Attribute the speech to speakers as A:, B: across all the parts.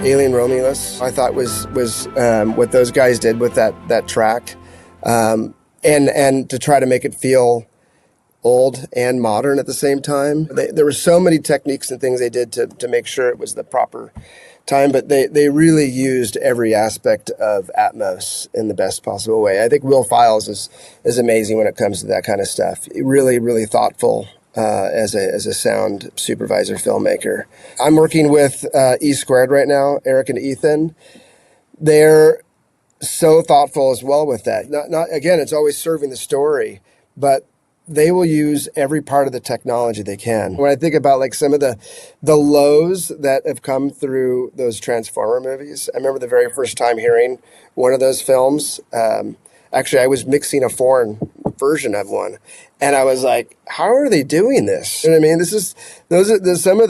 A: Alien Romulus, I thought was what those guys did with that track, and to try to make it feel old and modern at the same time. There were so many techniques and things they did to make sure it was the proper time, but they really used every aspect of Atmos in the best possible way. I think Will Files is amazing when it comes to that kind of stuff. Really, really thoughtful as a sound supervisor filmmaker. I'm working with E Squared right now, Eric and Ethan. They're so thoughtful as well with that. Not again, it's always serving the story, but they will use every part of the technology they can. When I think about like some of the lows that have come through those Transformer movies, I remember the very first time hearing one of those films. Actually, I was mixing a foreign version of one, and I was like, "How are they doing this?" You know what I mean? Those some of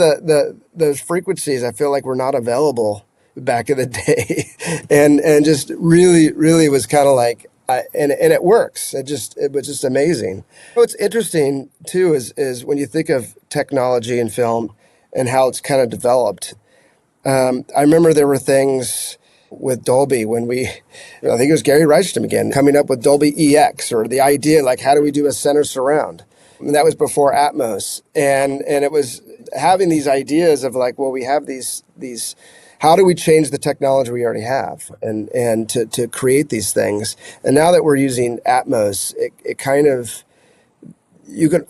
A: those frequencies I feel like were not available back in the day, and just really was kind of like. And it works. It was just amazing. What's interesting too is when you think of technology in film and how it's kind of developed. I remember there were things with Dolby when I think it was Gary Reichem again, coming up with Dolby EX, or the idea like how do we do a center surround? And that was before Atmos, and it was having these ideas of like, well, we have these. How do we change the technology we already have and to create these things? And now that we're using Atmos, it kind of, you can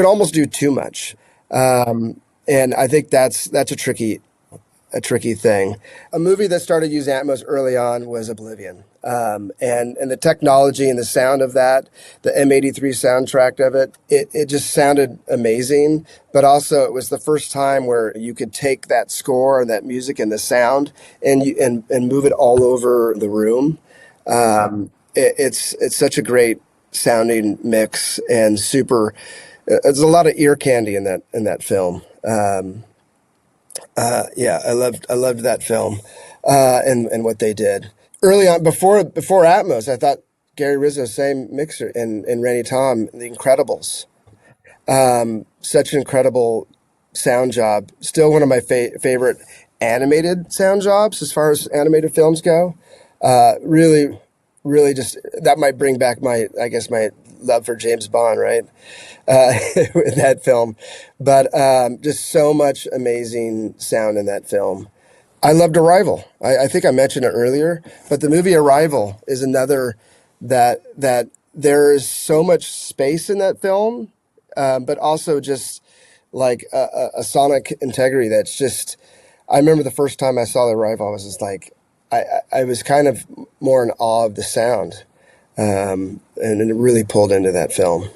A: almost do too much. And I think that's a tricky thing. A movie that started using Atmos early on was Oblivion. And the technology and the sound of that, the M83 soundtrack of it just sounded amazing. But also it was the first time where you could take that score and that music and the sound and move it all over the room. It's such a great sounding mix and super. There's a lot of ear candy in that film. I loved that film and what they did. Early on, before Atmos, I thought Gary Rizzo, same mixer, and Rennie Tom, The Incredibles. Such an incredible sound job. Still one of my favorite animated sound jobs as far as animated films go. Really, really just, that might bring back my love for James Bond, right? With that film. But just so much amazing sound in that film. I loved Arrival. I think I mentioned it earlier, but the movie Arrival is another that there is so much space in that film, but also just like a sonic integrity that's just, I remember the first time I saw the Arrival, I was just like, I was kind of more in awe of the sound, and it really pulled into that film.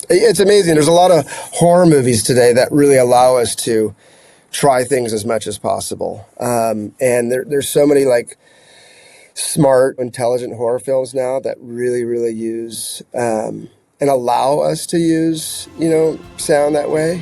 A: It's amazing. There's a lot of horror movies today that really allow us to try things as much as possible. And there's so many like smart, intelligent horror films now that really, really use and allow us to use, sound that way.